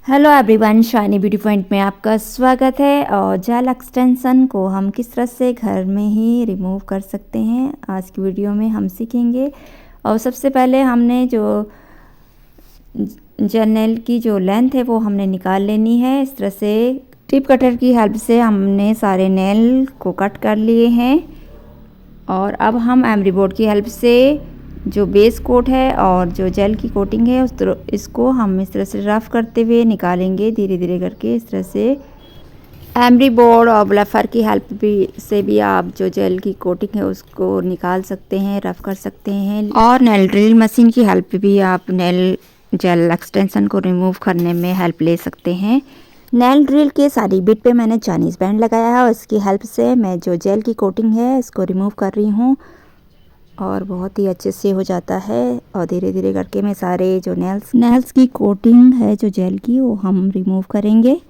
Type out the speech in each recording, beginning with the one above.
Hello everyone, shiny beauty point में आपका स्वागत है। और जेल एक्सटेंशन को हम किस तरह से घर में ही रिमूव कर सकते हैं, आज की वीडियो में हम सीखेंगे। और सबसे पहले हमने जो जेल नेल की जो लेंथ है वो हमने निकाल लेनी है। इस तरह से टिप कटर की हेल्प से हमने सारे नेल को कट कर लिए हैं। और अब हम एमरी बोर्ड की हेल्प से जो बेस कोट है और जो जेल की कोटिंग है इसको हम इस तरह से रफ करते हुए निकालेंगे, धीरे धीरे करके। इस तरह से एमरी बोर्ड और ब्लफर की हेल्प से भी आप जो जेल की कोटिंग है उसको निकाल सकते हैं, रफ कर सकते हैं। और नेल ड्रिल मशीन की हेल्प भी आप नेल जेल एक्सटेंशन को रिमूव करने में हेल्प ले सकते हैं। नेल ड्रिल के सारी बिट पे मैंने चाइनीज़ बैंड लगाया है और इसकी हेल्प से मैं जो जेल की कोटिंग है इसको रिमूव कर रही हूँ और बहुत ही अच्छे से हो जाता है। और धीरे धीरे करके मैं सारे जो नेल्स की कोटिंग है जो जेल की वो हम रिमूव करेंगे।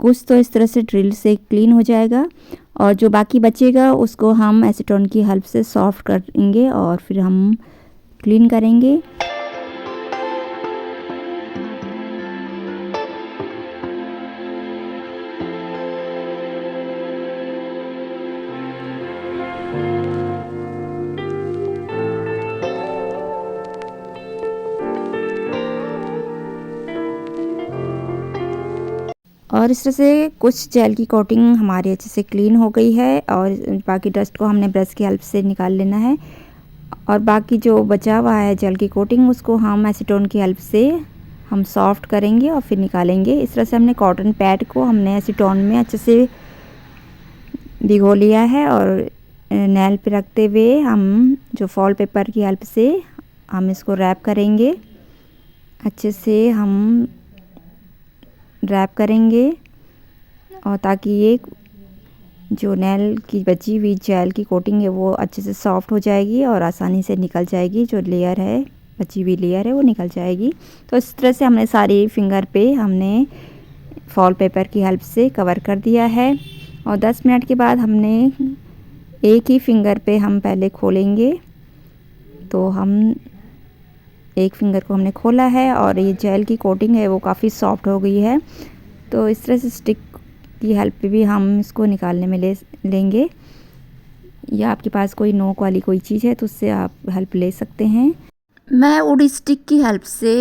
कुछ तो इस तरह से ड्रिल से क्लीन हो जाएगा और जो बाकी बचेगा उसको हम एसीटोन की हेल्प से सॉफ्ट करेंगे और फिर हम क्लीन करेंगे। और इस तरह से कुछ जेल की कोटिंग हमारी अच्छे से क्लीन हो गई है और बाकी डस्ट को हमने ब्रश की हेल्प से निकाल लेना है। और बाकी जो बचा हुआ है जेल की कोटिंग उसको हम एसीटोन की हेल्प से हम सॉफ्ट करेंगे और फिर निकालेंगे। इस तरह से हमने कॉटन पैड को हमने एसीटोन में अच्छे से भिगो लिया है और नेल पे रखते हुए हम जो फॉल पेपर की हेल्प से हम इसको रैप करेंगे। अच्छे से हम रैप करेंगे और ताकि ये जो नेल की बची हुई जेल की कोटिंग है वो अच्छे से सॉफ्ट हो जाएगी और आसानी से निकल जाएगी। जो लेयर है, बची हुई लेयर है, वो निकल जाएगी। तो इस तरह से हमने सारी फिंगर पे हमने फॉल पेपर की हेल्प से कवर कर दिया है। और 10 मिनट के बाद हमने एक ही फिंगर पे हम पहले खोलेंगे। तो हम एक फिंगर को हमने खोला है और ये जेल की कोटिंग है वो काफ़ी सॉफ्ट हो गई है। तो इस तरह से स्टिक की हेल्प पे भी हम इसको निकालने में लेंगे, या आपके पास कोई नोक वाली कोई चीज़ है तो उससे आप हेल्प ले सकते हैं। मैं वुड स्टिक की हेल्प से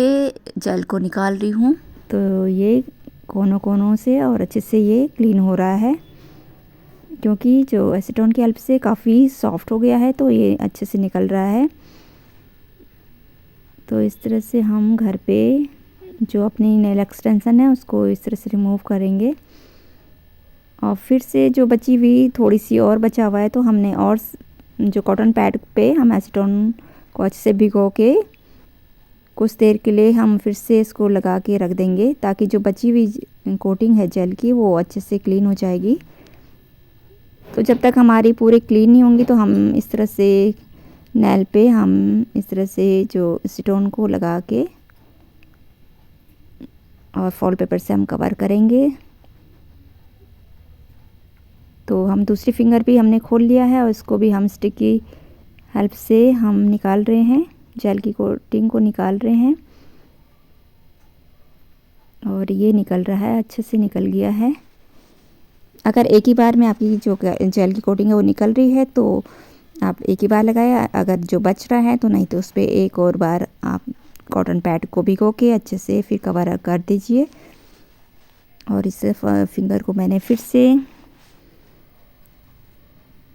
जेल को निकाल रही हूँ। तो ये कोनों कोनों से और अच्छे से ये क्लीन हो रहा है क्योंकि जो एसीटोन की हेल्प से काफ़ी सॉफ्ट हो गया है तो ये अच्छे से निकल रहा है। तो इस तरह से हम घर पे जो अपनी नेल एक्सटेंशन है उसको इस तरह से रिमूव करेंगे। और फिर से जो बची हुई थोड़ी सी और बचा हुआ है तो हमने और जो कॉटन पैड पे हम एसीटोन को अच्छे से भिगो के कुछ देर के लिए हम फिर से इसको लगा के रख देंगे ताकि जो बची हुई कोटिंग है जेल की वो अच्छे से क्लीन हो जाएगी। तो जब तक हमारी पूरी क्लीन नहीं होंगी तो हम इस तरह से नेल पे हम इस तरह से जो एसीटोन को लगा के और फॉल पेपर से हम कवर करेंगे। तो हम दूसरी फिंगर भी हमने खोल लिया है और इसको भी हम स्टिक की हेल्प से हम निकाल रहे हैं, जेल की कोटिंग को निकाल रहे हैं। और ये निकल रहा है, अच्छे से निकल गया है। अगर एक ही बार में आपकी जो जेल की कोटिंग है वो निकल रही है तो आप एक ही बार लगाए, अगर जो बच रहा है तो नहीं तो उस पर एक और बार आप कॉटन पैड को भिगो के अच्छे से फिर कवर कर दीजिए। और इस फिंगर को मैंने फिर से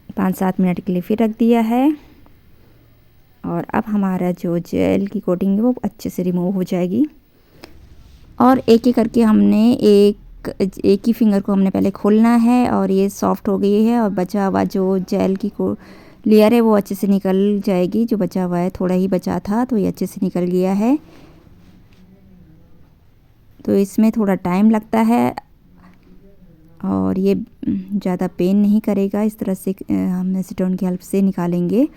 5-7 मिनट के लिए फिर रख दिया है। और अब हमारा जो जेल की कोटिंग है वो अच्छे से रिमूव हो जाएगी। और एक एक करके हमने एक ही फिंगर को हमने पहले खोलना है और ये सॉफ्ट हो गई है और बचा हुआ जो जेल की लेयर है वो अच्छे से निकल जाएगी। जो बचा हुआ है, थोड़ा ही बचा था तो ये अच्छे से निकल गया है। तो इसमें थोड़ा टाइम लगता है और ये ज़्यादा पेन नहीं करेगा। इस तरह से हम एसीटोन की हेल्प से निकालेंगे,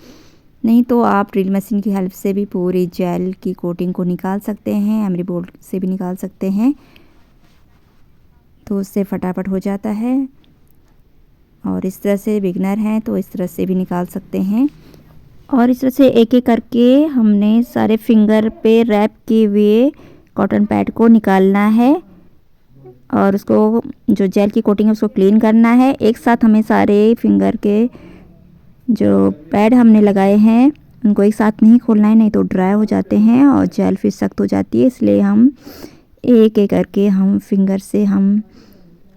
नहीं तो आप ड्रिल मशीन की हेल्प से भी पूरी जेल की कोटिंग को निकाल सकते हैं, एमरी बोर्ड से भी निकाल सकते हैं। तो उससे फटाफट हो जाता है। और इस तरह से बिगनर हैं तो इस तरह से भी निकाल सकते हैं। और इस तरह से एक एक करके हमने सारे फिंगर पे रैप किए हुए कॉटन पैड को निकालना है और उसको जो जेल की कोटिंग है उसको क्लीन करना है। एक साथ हमें सारे फिंगर के जो पैड हमने लगाए हैं उनको एक साथ नहीं खोलना है, नहीं तो ड्राई हो जाते हैं और जेल फिर सख्त हो जाती है। इसलिए हम एक एक करके हम फिंगर से हम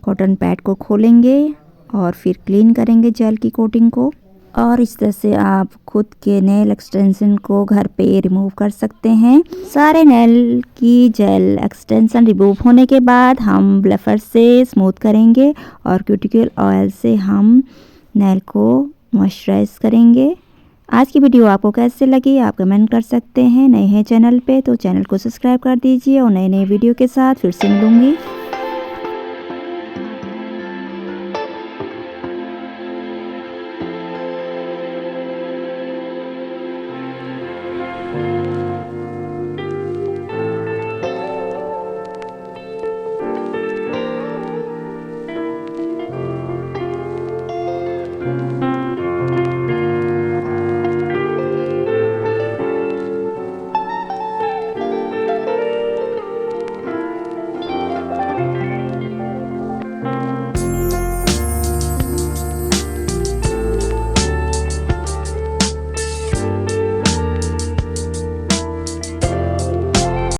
कॉटन पैड को खोलेंगे और फिर क्लीन करेंगे जेल की कोटिंग को। और इस तरह से आप खुद के नेल एक्सटेंशन को घर पे रिमूव कर सकते हैं। सारे नेल की जेल एक्सटेंशन रिमूव होने के बाद हम ब्लफर से स्मूथ करेंगे और क्यूटिकल ऑयल से हम नेल को मॉइस्चराइज करेंगे। आज की वीडियो आपको कैसे लगी आप कमेंट कर सकते हैं। नए हैं चैनल पे तो चैनल को सब्सक्राइब कर दीजिए और नए नए वीडियो के साथ फिर से मिलूँगी।